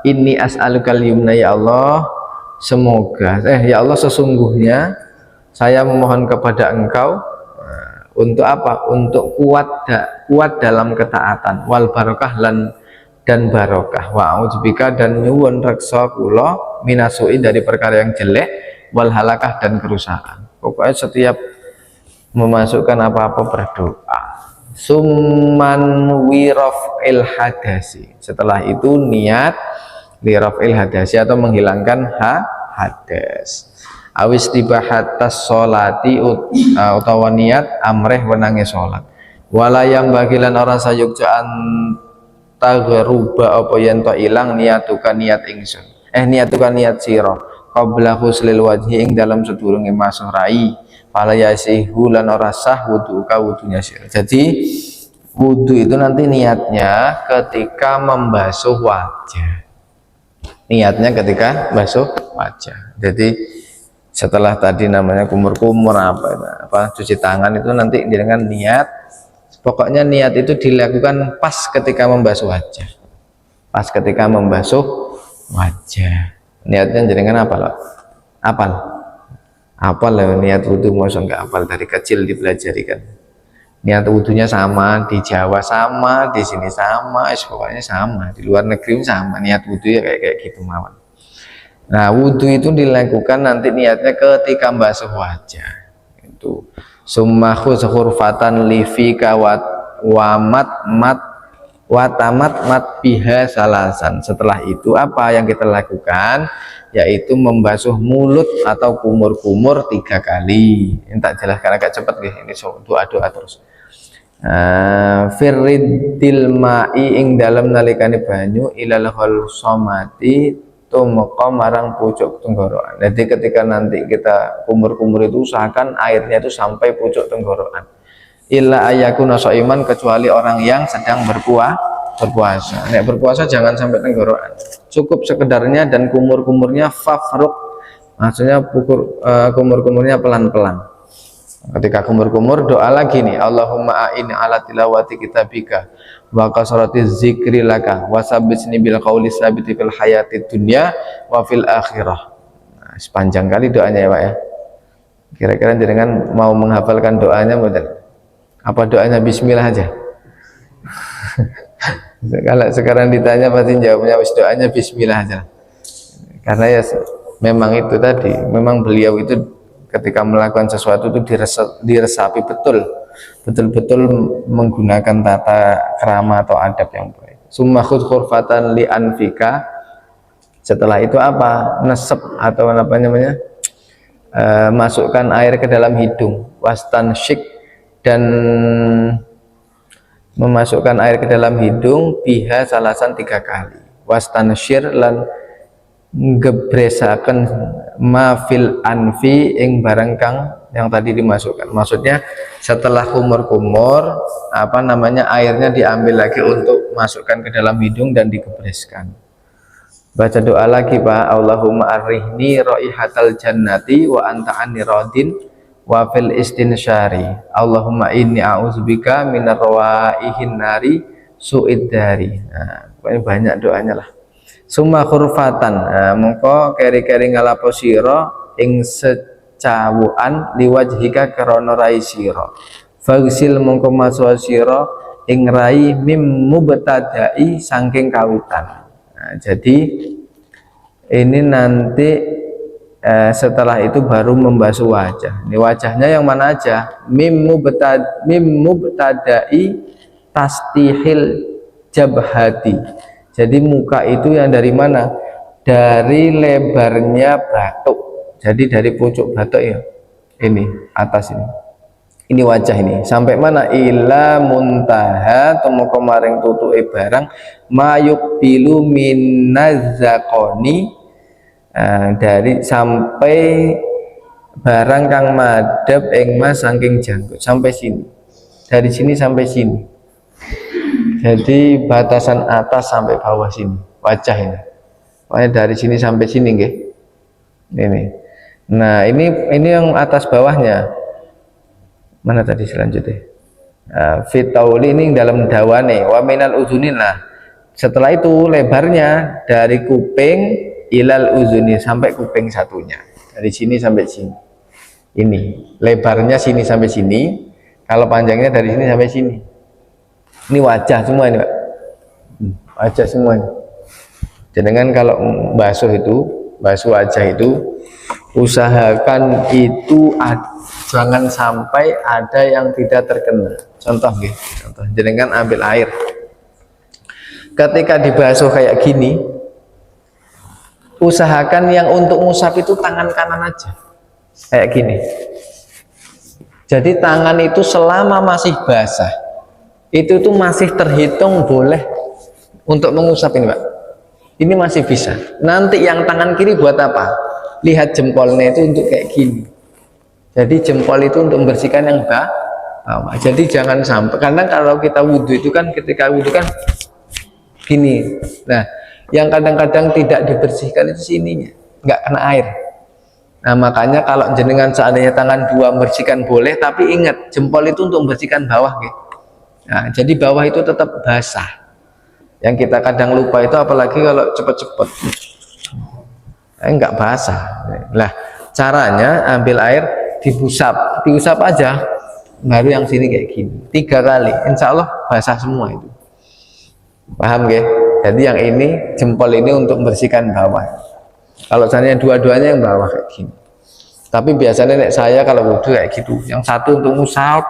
inni as'alukal yumna, ya Allah semoga ya Allah sesungguhnya saya memohon kepada engkau untuk apa? Untuk kuat dalam ketaatan, wal barokah dan barokah, wa a'udzubika dan nyuwun reksa kula minasui dari perkara yang jelek, wal halakah dan kerusakan. Pokoknya setiap memasukkan apa-apa berdoa. Summan wiraf'il hadasi, setelah itu niat wiraf'il hadasi atau menghilangkan hadas. Awis tibahatas sholati utawa niat amreh wenange sholat. Walayam bagilan orang sayukjaan tagruba apa yen to ilang niatuka niat ingsun. Niatuka niat sira qabla huslil wajhi ing dalam sedurunge masuh rai. Fala yasihu lan ora sah wuduka wudunya sira. Jadi wudu itu nanti niatnya ketika membasuh wajah. Niatnya ketika basuh wajah. Jadi setelah tadi namanya kumur-kumur cuci tangan itu nanti dengan niat, pokoknya niat itu dilakukan pas ketika membasuh wajah, pas ketika membasuh wajah. Niatnya jenengan apa loh? Apal lah niat wudhu, masa enggak apal, dari kecil dipelajari kan. Niat wudhunya sama, di Jawa sama, di sini sama, pokoknya sama, di luar negeri sama, niat wudhu ya kayak gitu mawon. Nah, wudhu itu dilakukan nanti niatnya ketika basuh wajah. Itu summa khudz khurfatan li fika watamat mat biha salasan. Setelah itu apa yang kita lakukan? Yaitu membasuh mulut atau kumur-kumur 3 kali. Ini tak jelaskan agak cepat nih, ini doa-doa terus. Firridil ma'i ing dalam nalikani banyu ilal khalsamati tumeka marang pucuk tenggorokan. Jadi ketika nanti kita kumur-kumur itu usahakan airnya itu sampai pucuk tenggorokan. Illa ayakuna shaiman, kecuali orang yang sedang berpuasa. Nek berpuasa jangan sampai tenggorokan. Cukup sekedarnya dan kumur-kumurnya fafruk. Maksudnya kumur-kumurnya pelan-pelan. Ketika kumur-kumur doa lagi nih, Allahumma a'inni ala tilawati kitabika wa kasrati zikri laka wa sabbitni bil qauli sabiti fil hayati dunya wa fil akhirah. Nah, sepanjang kali doanya ya Pak ya. Kira-kira jenengan mau menghafalkan doanya model apa? Doanya bismillah aja. Kalau sekarang ditanya pasti jawabnya doanya bismillah aja. Karena ya memang itu tadi, memang beliau itu ketika melakukan sesuatu itu diresapi betul-betul menggunakan tata krama atau adab yang baik. Summa khudz khurfatan li anfika, setelah itu apa? Nesep atau apa namanya? Masukkan air ke dalam hidung, wastansyik, dan memasukkan air ke dalam hidung biha salasan 3 kali, wastansyir lan gebresaken mafil anfi ing barang kang yang tadi dimasukkan. Maksudnya setelah kumur-kumur apa namanya airnya diambil lagi untuk masukkan ke dalam hidung dan digebreskan. Baca doa lagi Pak. Allahumma arrihni raihatal jannati wa anta anni radin wa fil istinsyari. Allahumma inni a'udzubika minar rawaihin nari su'id dari. Nah, banyak doanya lah. Summa khurfatan, mongko keri-keri ngalapo sira ing secawukan liwajhika krana rai sira. Fagsil mongko maswa sira ing rai mim mubtada'i saking kawitan. Nah, jadi ini nanti setelah itu baru membasuh wajah. Ini wajahnya yang mana aja? Mim mubtada'i tastihil jabhati. Jadi muka itu yang dari mana? Dari lebarnya batuk. Jadi dari pucuk batuk ya. Ini atas ini. Ini wajah ini. Sampai mana? Ila muntaha tumeka maring tutuke barang mayuk bilu minazaqoni, dari sampai barang kang madhep ing mas saking jangkut sampai sini. Dari sini sampai sini. Jadi batasan atas sampai bawah sini wajah ini. Pokoknya dari sini sampai sini nggih. Ini. Nah, ini yang atas bawahnya. Mana tadi selanjutnya? Fitauli ini dalam dawane wa minal uzunin. Nah, setelah itu lebarnya dari kuping ilal uzuni sampai kuping satunya. Dari sini sampai sini. Ini lebarnya sini sampai sini. Kalau panjangnya dari sini sampai sini. Ini wajah semua ini Pak. Wajah semua ini. Jangan kalau basuh wajah itu usahakan itu jangan sampai ada yang tidak terkena. Contoh nih, contoh. Jangan ambil air. Ketika dibasuh kayak gini, usahakan yang untuk ngusap itu tangan kanan aja. Kayak gini. Jadi tangan itu selama masih basah itu tuh masih terhitung boleh untuk mengusap ini Pak. Ini masih bisa. Nanti yang tangan kiri buat apa? Lihat jempolnya itu untuk kayak gini. Jadi jempol itu untuk membersihkan yang bawah. Jadi jangan sampai, karena kalau kita wudhu itu kan ketika wudhu kan gini. Nah, yang kadang-kadang tidak dibersihkan itu sininya, nggak kena air. Nah, makanya kalau jenengan seandainya tangan dua membersihkan boleh, tapi ingat jempol itu untuk membersihkan bawah gitu. Nah, jadi bawah itu tetap basah. Yang kita kadang lupa itu apalagi kalau cepet-cepet enggak basah. Lah caranya ambil air diusap aja, baru yang sini kayak gini 3 kali, insya Allah basah semua itu. Paham gak? Jadi yang ini jempol ini untuk membersihkan bawah. Kalau seandainya dua-duanya yang bawah kayak gini. Tapi biasanya nek saya kalau wudhu kayak gitu, yang satu untuk ngusap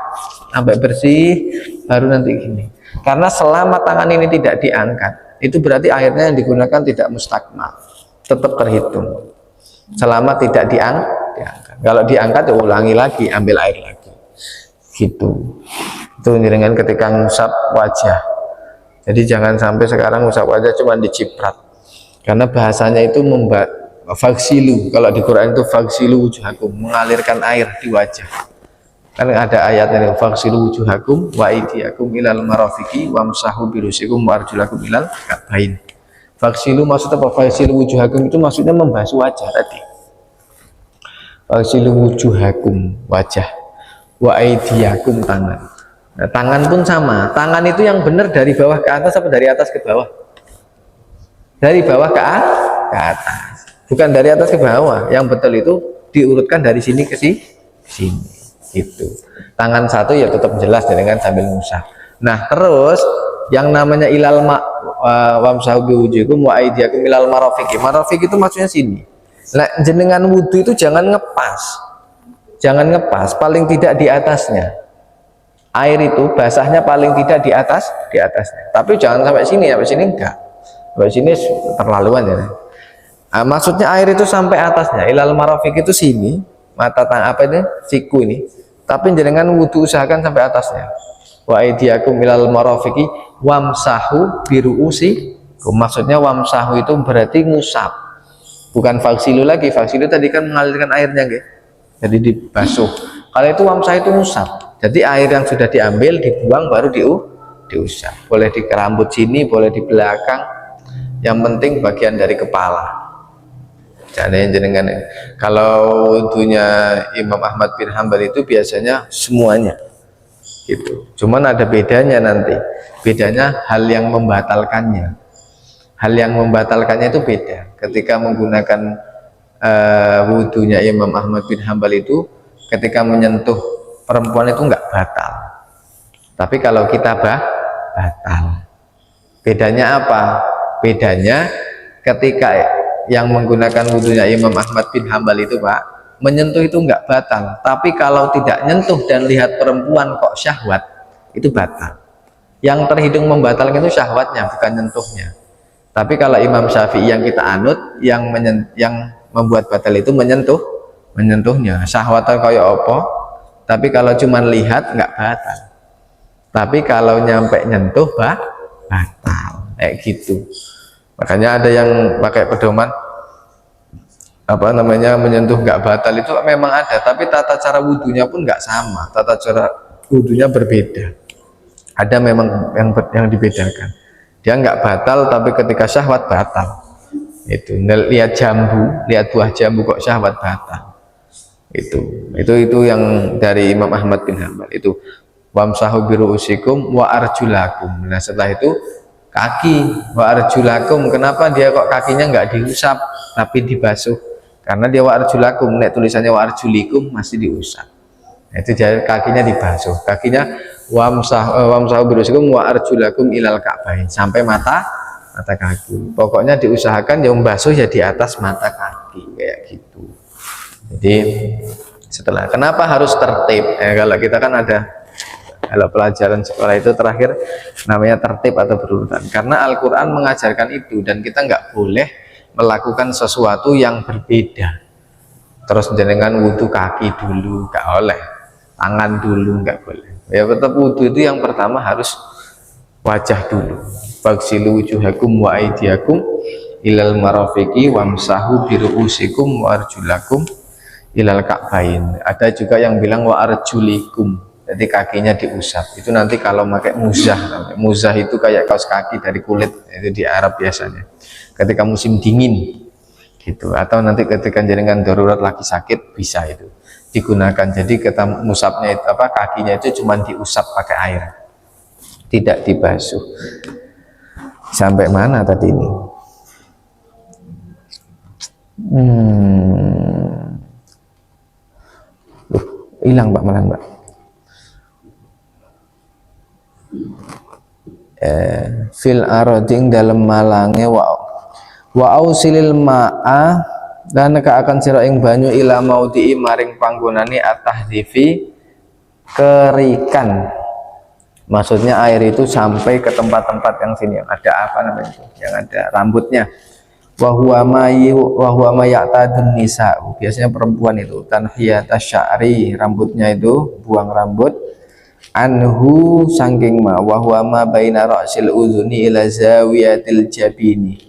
sampai bersih, baru nanti gini. Karena selama tangan ini tidak diangkat, itu berarti airnya yang digunakan tidak mustakmal, tetap terhitung. Selama tidak diangkat. Kalau diangkat ya ulangi lagi, ambil air lagi. Gitu. Itu dengan ketika ngusap wajah. Jadi jangan sampai sekarang ngusap wajah cuma diciprat. Karena bahasanya itu faksilu, kalau di Quran itu faksilu wujuhakum, mengalirkan air di wajah. Kan ada ayat ini faksilu wujuhakum wa aydiyakum ilal marafiqi wamsahu birusikum wa arjulakum ilal ka'bain. Faksilu maksudnya apa? Faksilu wujuhakum itu maksudnya membasuh wajah tadi. Faksilu wujuhakum wajah, wa aydiyakum tangan. Nah, tangan pun sama. Tangan itu yang benar dari bawah ke atas apa dari atas ke bawah? Dari bawah ke atas. Bukan dari atas ke bawah. Yang betul itu diurutkan dari sini ke sini. Itu. Tangan satu ya tetap jelas dengan sambil ngusap. Nah, terus yang namanya ilal wamsahu biwujuhikum wa aydiyakum ilal marafiqi. Marafiq itu maksudnya sini. Nah, jenengan wudu itu jangan ngepas. Jangan ngepas, paling tidak di atasnya. Air itu basahnya paling tidak di atasnya. Tapi jangan sampai sini enggak. Sampai sini terlaluan ya. Nah, maksudnya air itu sampai atasnya. Ilal marafiq itu sini, mata tangan apa ini? Siku ini. Tapi jangan wudu usahakan sampai atasnya. Wa aydiyakum ilal marafiqi wamsahu biruusi. Maksudnya wamsahu itu berarti ngusap. Bukan faksilu lagi. Faksilu tadi kan mengalirkan airnya, gitu. Jadi dibasuh. Kalau itu wamsah itu ngusap. Jadi air yang sudah diambil dibuang baru diusap. Boleh di rambut sini, boleh di belakang. Yang penting bagian dari kepala. Jadi jenengan kalau wudunya Imam Ahmad bin Hambal itu biasanya semuanya. Gitu. Cuman ada bedanya nanti. Bedanya hal yang membatalkannya. Hal yang membatalkannya itu beda. Ketika menggunakan wudunya Imam Ahmad bin Hambal itu ketika menyentuh perempuan itu enggak batal, tapi kalau kita batal. Bedanya apa? Bedanya ketika yang menggunakan wudunya Imam Ahmad bin Hambal itu Pak, menyentuh itu enggak batal, tapi kalau tidak nyentuh dan lihat perempuan kok syahwat, itu batal. Yang terhitung membatalkan itu syahwatnya, bukan nyentuhnya. Tapi kalau Imam Syafi'i yang kita anut, yang membuat batal itu menyentuhnya. Syahwatan kayak apa? Tapi kalau cuma lihat nggak batal. Tapi kalau nyampe nyentuh batal. Kayak gitu. Makanya ada yang pakai pedoman apa namanya menyentuh nggak batal itu memang ada. Tapi tata cara wudhunya pun nggak sama. Tata cara wudhunya berbeda. Ada memang yang dibedakan. Dia nggak batal, tapi ketika syahwat batal. Itu lihat buah jambu kok syahwat batal. Itu yang dari Imam Ahmad bin Hambal itu wamsahu biruusikum wa arjulakum. Nah setelah itu kaki wa arjulakum. Kenapa dia kok kakinya nggak diusap tapi dibasuh? Karena dia wa arjulakum, nek tulisannya wa arjulikum masih diusap. Nah, itu jadi kakinya dibasuh. Kakinya wamsahu biruusikum wa arjulakum ilal ka'bain, sampai mata kaki. Pokoknya diusahakan yang membasuh ya di atas mata kaki kayak gitu. Jadi setelah kenapa harus tertib? Kalau kita kan ada kalau pelajaran sekolah itu terakhir namanya tertib atau berurutan. Karena Al-Quran mengajarkan itu dan kita nggak boleh melakukan sesuatu yang berbeda. Terus jenengan wudhu kaki dulu nggak boleh, tangan dulu nggak boleh. Ya tetap wudhu itu yang pertama harus wajah dulu. Faghsilu wujuhakum wa aydiyakum ilal marafiqi wamsahu biruusikum wa arjulakum ilal ka'bain. Ada juga yang bilang wa arjulikum, jadi kakinya diusap. Itu nanti kalau pakai muzah. Muzah itu kayak kaos kaki dari kulit, itu di Arab biasanya ketika musim dingin gitu, atau nanti ketika jenengan darurat lagi sakit bisa itu digunakan. Jadi kita musapnya itu apa, kakinya itu cuma diusap pakai air, tidak dibasuh. Sampai mana tadi ini? Hilang Pak malah Pak. Fil aroding dalam malange wa ausilil ma'a dan akan sira ing banyu ila maudi maring panggonane atahdifi kerikan. Maksudnya air itu sampai ke tempat-tempat yang sini yang ada apa namanya itu, yang ada rambutnya. Wa huwa ma ya'tadun nisa. Biasanya perempuan itu tanhiyata sya'ri, rambutnya itu buang rambut. Anhu sangking ma wa huwa ma baina ra'sil udhuni ila zawiyatil jabini.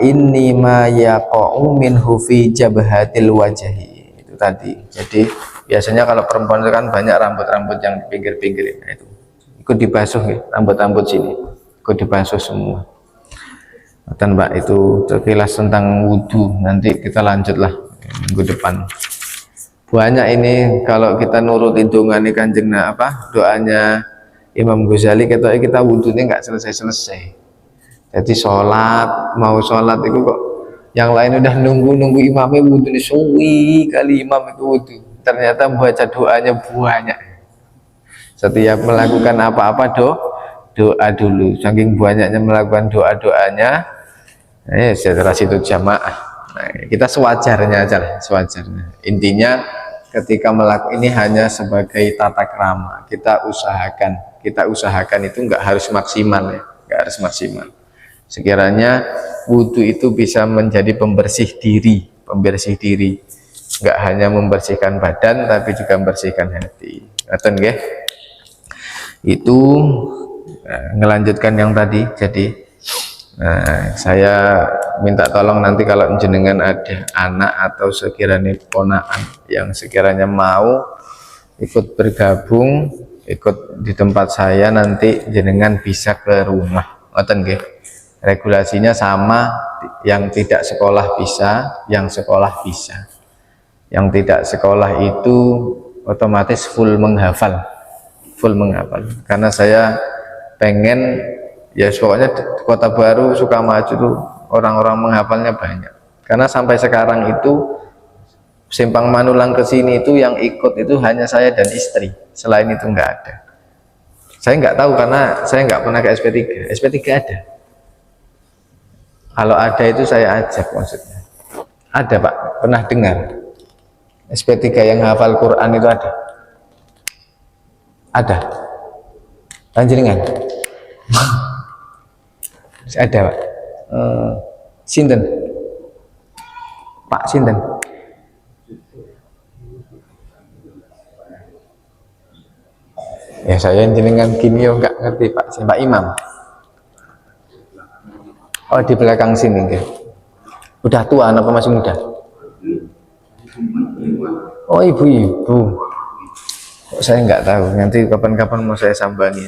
Inni ma yaqa'u minhu fi jabhatil wajhi. Itu tadi. Jadi biasanya kalau perempuan itu kan banyak rambut-rambut yang di pinggir-pinggir itu. Ikut dibasuh ya, rambut-rambut sini. Ikut dibasuh semua. Dan Mbak itu terkilas tentang wudhu, nanti kita lanjutlah minggu depan. Banyak ini kalau kita nurut hitungan Kanjeng doanya Imam Ghazali, kita wudhu ini nggak selesai-selesai. Jadi mau sholat itu kok yang lain udah nunggu imamnya wudhu ini suwi kali imam itu wudhu, ternyata baca doanya banyak. Setiap melakukan apa-apa doa dulu, saking banyaknya melakukan doanya setelah situ jamaah. Nah, kita sewajarnya aja lah, sewajarnya. Intinya ketika melakukan ini hanya sebagai tata krama, kita usahakan itu nggak harus maksimal ya, nggak harus maksimal. Sekiranya wudhu itu bisa menjadi pembersih diri, nggak hanya membersihkan badan tapi juga membersihkan hati. Ngaten nggih? Itu ngelanjutkan yang tadi. Jadi saya minta tolong nanti kalau jenengan ada anak atau sekiranya ponakan yang sekiranya mau ikut bergabung, ikut di tempat saya, nanti jenengan bisa ke rumah. Ngoten nggih. Regulasinya sama, yang tidak sekolah bisa, yang sekolah bisa. Yang tidak sekolah itu otomatis full menghafal. Karena saya pengen ya pokoknya Kota Baru, Sukamaju itu orang-orang menghafalnya banyak. Karena sampai sekarang itu Simpang Manulang ke sini itu yang ikut itu hanya saya dan istri. Selain itu nggak ada. Saya nggak tahu karena saya nggak pernah ke SP3. SP3 ada. Kalau ada itu saya ajak maksudnya. Ada Pak, pernah dengar? SP3 yang hafal Quran itu ada? Ada. Panjenengan? Ada Pak. Sinten? Pak Sinten? Ya saya jenengan kimio nggak ngerti Pak. Pak Imam. Oh di belakang sini gitu. Udah tua apa masih muda? Oh ibu-ibu. Saya nggak tahu, nanti kapan-kapan mau saya sambangi.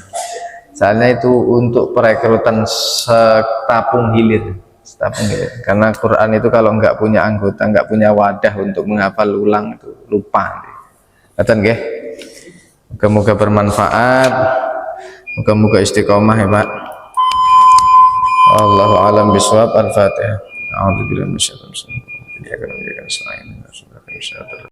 Soalnya itu untuk perekrutan setapung hilir. Karena Quran itu kalau nggak punya anggota, nggak punya wadah untuk menghafal ulang itu lupa. Ngaten nggih? Moga-moga bermanfaat. Moga-moga istiqomah ya Pak. Allahu a'lam bishawab. Al-Fatihah. A'udzubillahi minasyaitonir rajim.